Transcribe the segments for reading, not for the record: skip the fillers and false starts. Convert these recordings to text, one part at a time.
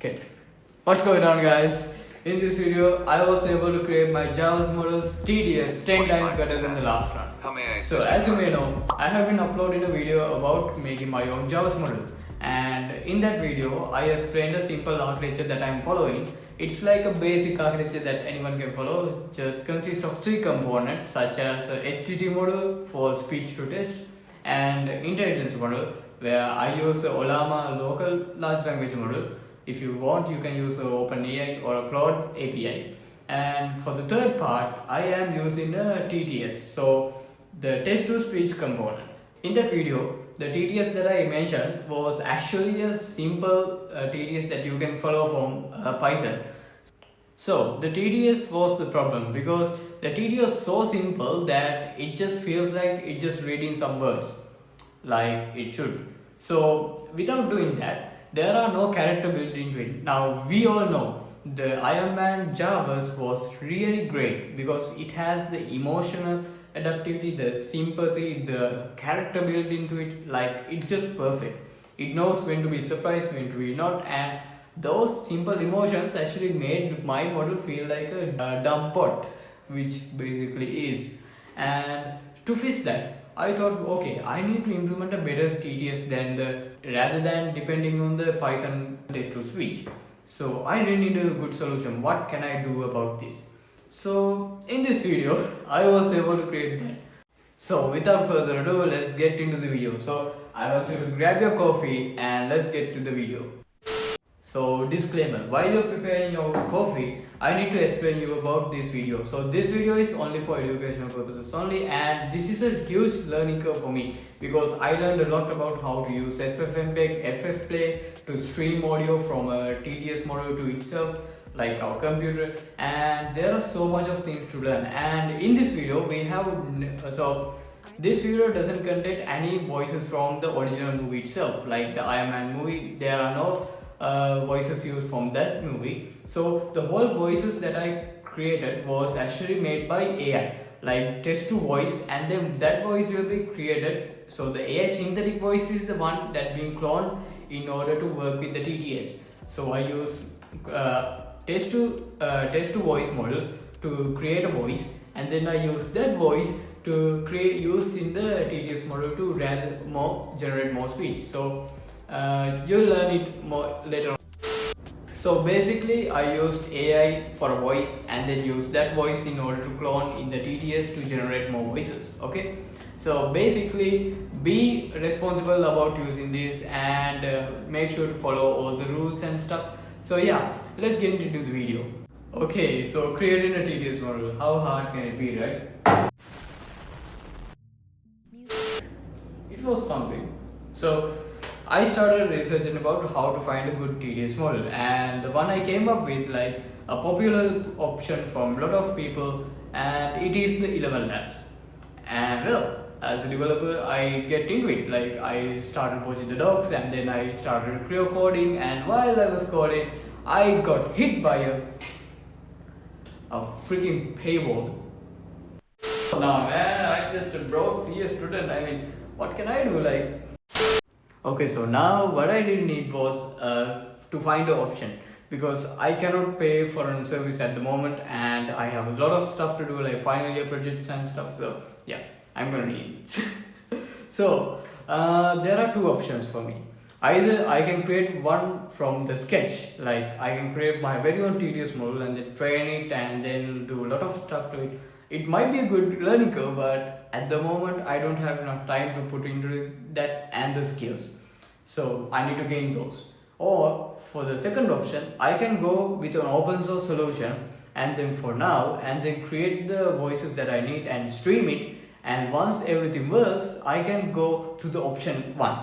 Okay, what's going on, guys? In this video, I was able to create my Jarvis models TTS 10 times better than the last one. So as you may know, I have been uploading a video about making my own Jarvis model, and in that video, I explained a simple architecture that I am following. It's like a basic architecture that anyone can follow, just consists of 3 components such as HTT model for speech to text and intelligence model where I use a Olama local large language model. If you want, you can use OpenAI or a Claude API. And for the third part, I am using a TTS, so the text to speech component. In that video, the TTS that I mentioned was actually a simple TTS that you can follow from Python. So the TTS was the problem because the TTS was so simple that it just feels like it's just reading some words like it should. So without doing that, there are no character built into it. Now we all know the Iron Man Jarvis was really great because it has the emotional adaptivity, the sympathy, the character built into it. Like, it's just perfect. It knows when to be surprised, when to be not, and those simple emotions actually made my model feel like a dumb pot, which basically is. And to fix that, I thought, okay, I need to implement a better TTS rather than depending on the Python text to speech. So I really need a good solution. What can I do about this? So in this video, I was able to create that. So without further ado, let's get into the video. So I want you to grab your coffee and let's get to the video. So disclaimer, while you're preparing your coffee, I need to explain you about this video. So this video is only for educational purposes only, and this is a huge learning curve for me because I learned a lot about how to use FFmpeg FFplay to stream audio from a TTS model to itself, like our computer, and there are so much of things to learn. And in this video we have this video doesn't contain any voices from the original movie itself, like the Iron Man movie. There are no voices used from that movie. So the whole voices that I created was actually made by AI, like text to voice, and then that voice will be created. So the AI synthetic voice is the one that being cloned in order to work with the TTS. So I use text to voice model to create a voice, and then I use that voice to use in the TTS model to generate more speech. So you'll learn it more later on. So basically I used AI for a voice and then used that voice in order to clone in the TTS to generate more voices. Okay, so basically be responsible about using this and make sure to follow all the rules and stuff. So yeah, let's get into the video. Okay, so creating a TTS model, how hard can it be, right? It was something. So I started researching about how to find a good TTS model, and the one I came up with, like a popular option from a lot of people, and it is the 11 Labs. And well, as a developer, I get into it. Like, I started watching the docs and then I started coding, and while I was coding, I got hit by a freaking paywall. Now man, I'm just a broke CS student. I mean, what can I do? Like, okay, so now what I did need was to find an option because I cannot pay for a service at the moment, and I have a lot of stuff to do, like final year projects and stuff. So yeah, I'm gonna need it. So there are 2 options for me. Either I can create one from the sketch, like I can create my very own TTS model and then train it and then do a lot of stuff to it. It might be a good learning curve, but at the moment I don't have enough time to put into that and the skills. So I need to gain those. Or for the second option, I can go with an open source solution and then for now, and then create the voices that I need and stream it. And once everything works, I can go to the option 1,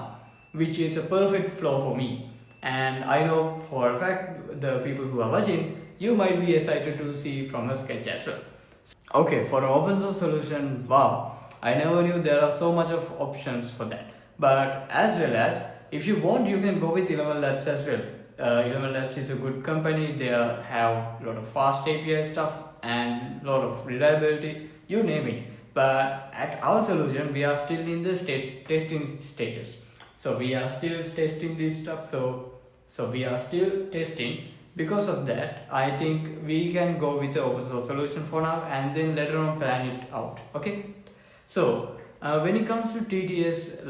which is a perfect flow for me. And I know for a fact the people who are watching, you might be excited to see from a sketch as well. Okay, for an open source solution, wow, I never knew there are so much of options for that. But as well as, if you want, you can go with 11 Labs as well. 11 Labs is a good company. They have a lot of fast API stuff and a lot of reliability, you name it. But at our solution, we are still in the testing stages. So we are still testing this stuff. So so we are still testing. Because of that, I think we can go with the open source solution for now, and then later on plan it out. Okay. So when it comes to TTS,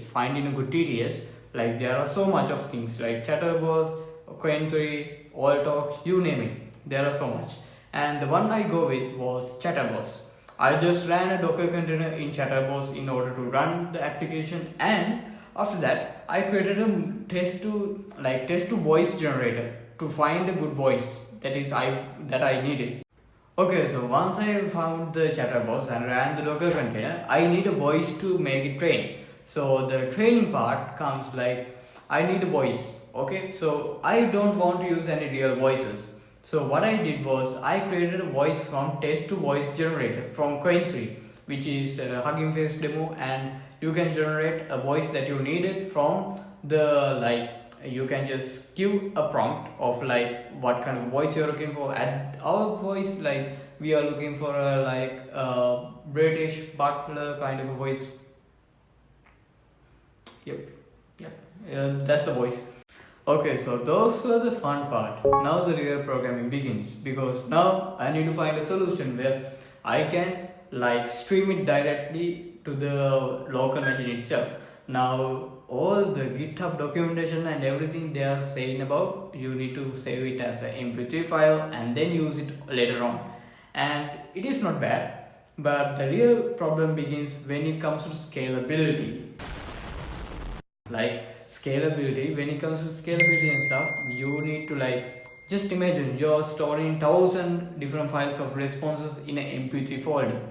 finding a good TTS, like there are so much of things like Chatterbox, Quentry, Alltalks, you name it. There are so much, and the one I go with was Chatterbox. I just ran a Docker container in Chatterbox in order to run the application, and after that I created a test to voice generator to find a good voice that I needed. Okay, so once I found the Chatterbox and ran the Docker container, I need a voice to make it train. So the training part comes like I need a voice. Okay, so I don't want to use any real voices. So what I did was I created a voice from text to voice generator from Quentry, which is a Hugging Face demo, and you can generate a voice that you needed from the you can just give a prompt of like what kind of voice you're looking for. And our voice, like we are looking for a British butler kind of a voice. Yep, that's the voice. Okay, so those were the fun part. Now the real programming begins, because now I need to find a solution where I can stream it directly to the local machine itself. Now all the GitHub documentation and everything they are saying about, you need to save it as an MP3 file and then use it later on. And it is not bad, but the real problem begins when it comes to scalability. When it comes to scalability and stuff, you need to just imagine you're storing 1,000 different files of responses in an MP3 folder,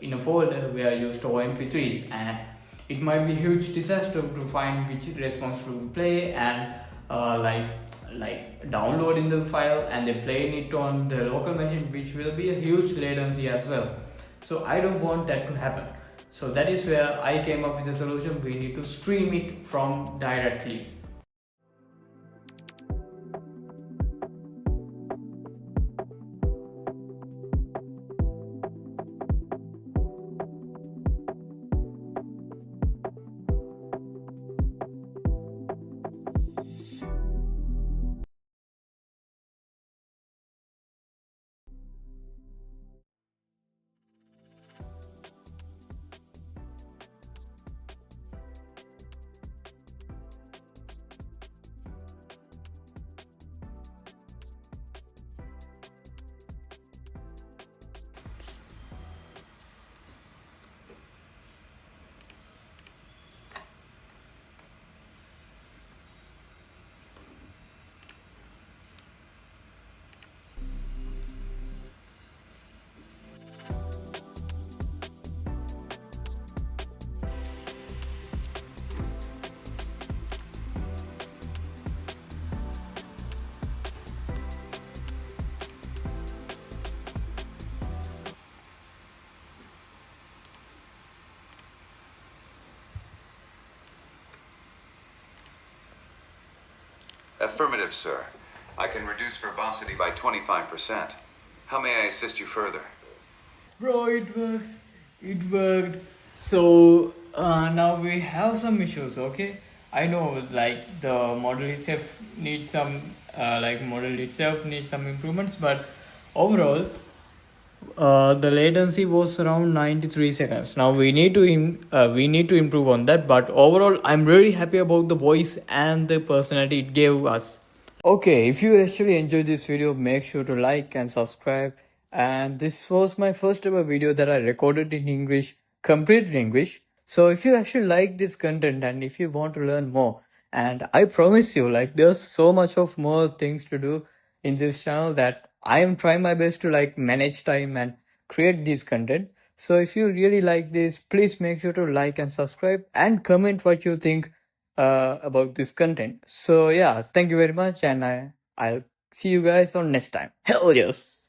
in a folder where you store MP3s, and it might be a huge disaster to find which response to play, and downloading the file and then playing it on the local machine, which will be a huge latency as well. So I don't want that to happen. So that is where I came up with a solution. We need to stream it from directly. Affirmative, sir. I can reduce verbosity by 25%. How may I assist you further? Bro, it works. It worked. So now we have some issues. Okay, I know the model itself needs some improvements, but overall the latency was around 93 seconds. Now we need to improve on that, but overall I'm really happy about the voice and the personality it gave us. Okay, if you actually enjoyed this video, make sure to like and subscribe. And this was my first ever video that I recorded in English, complete in English. So if you actually like this content and if you want to learn more, and I promise you, there's so much of more things to do in this channel that I am trying my best to manage time and create this content. So if you really like this, please make sure to like and subscribe and comment what you think about this content. So yeah, thank you very much, and I'll see you guys on next time. Hell yes.